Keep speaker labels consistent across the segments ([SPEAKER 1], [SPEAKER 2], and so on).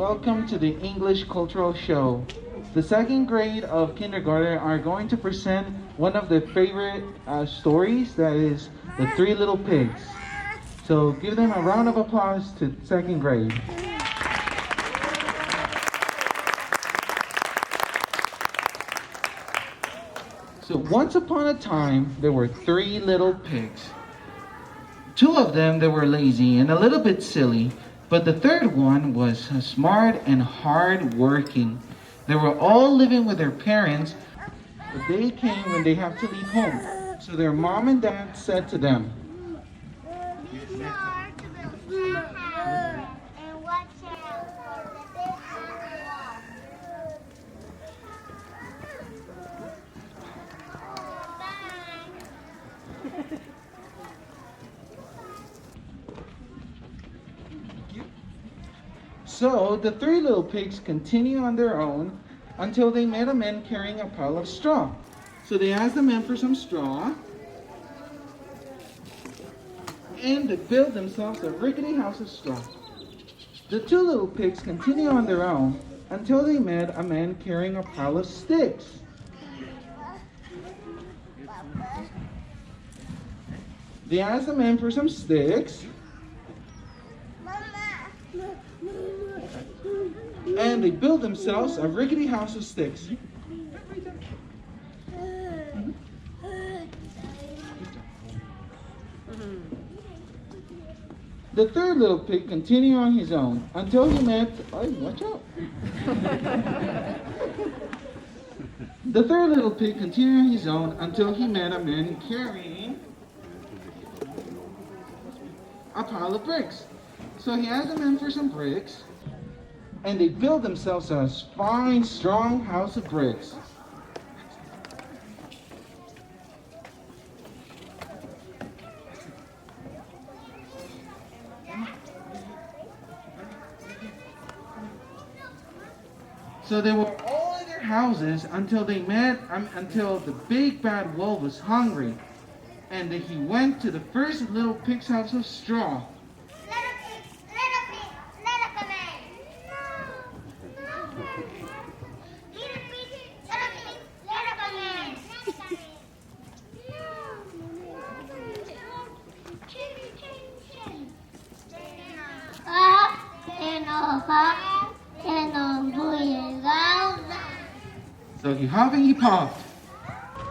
[SPEAKER 1] welcome to the English Cultural Show. The second grade of kindergarten are going to present one of their favorite stories, that is The Three Little Pigs. So give them a round of applause to second grade. So once upon a time, there were three little pigs. Two of them, they were lazy and a little bit silly, but the third one was smart and hard-working. They were all living with their parents. The day came when they have to leave home. So their mom and dad said to them, So the three little pigs continue on their own until they met a man carrying a pile of straw. So they asked the man for some straw, and they built themselves a rickety house of straw. The two little pigs continue on their own until they met a man carrying a pile of sticks. They asked the man for some sticks, and they built themselves a rickety house of sticks. The third little pig continued on his own until he met... Oh, watch out! The third little pig continued on his own until he met a man carrying a pile of bricks. So he asked the man for some bricks, and they built themselves a fine, strong house of bricks. So they were all in their houses until until the big bad wolf was hungry, and he went to the first little pig's house of straw. So he huffed and he puffed,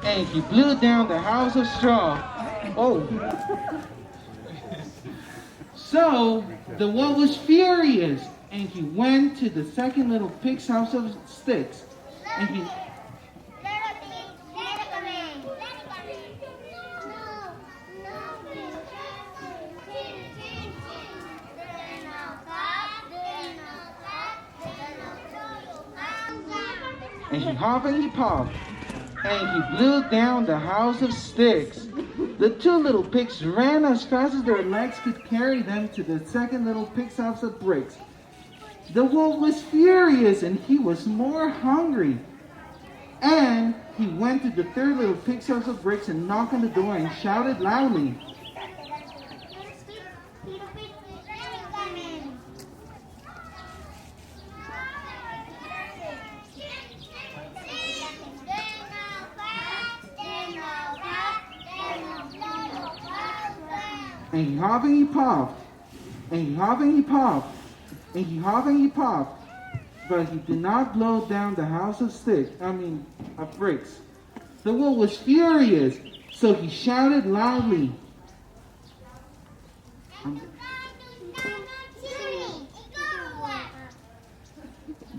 [SPEAKER 1] and he blew down the house of straw. Oh. So the wolf was furious, and he went to the second little pig's house of sticks, and he... And he huffed and he puffed, and he blew down the house of sticks. The two little pigs ran as fast as their legs could carry them to the second little pig's house of bricks. The wolf was furious, and he was more hungry. And he went to the third little pig's house of bricks and knocked on the door and shouted loudly. And he huffed and he puffed, and he huffed and he puffed, and he huffed and he puffed, but he did not blow down the house of bricks. The wolf was furious, so he shouted loudly.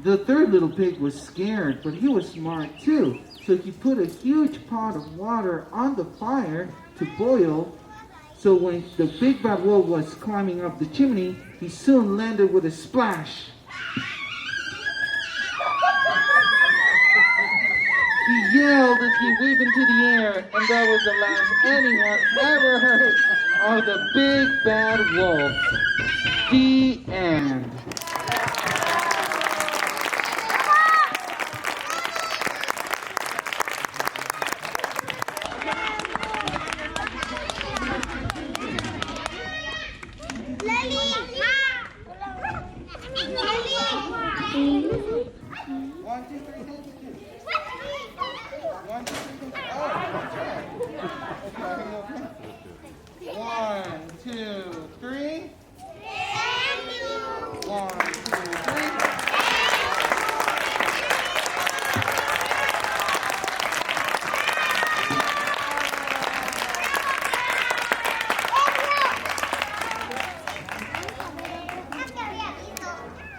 [SPEAKER 1] The third little pig was scared, but he was smart too, so he put a huge pot of water on the fire to boil. So when the big bad wolf was climbing up the chimney, he soon landed with a splash. He yelled as he waved into the air, and that was the last anyone ever heard of the big bad wolf. The end.
[SPEAKER 2] Lily!
[SPEAKER 1] 1, 2, 3.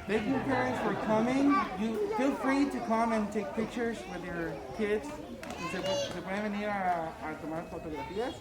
[SPEAKER 1] Thank you parents for coming. You feel free to come and take pictures with your kids. Se pueden venir a tomar fotografías.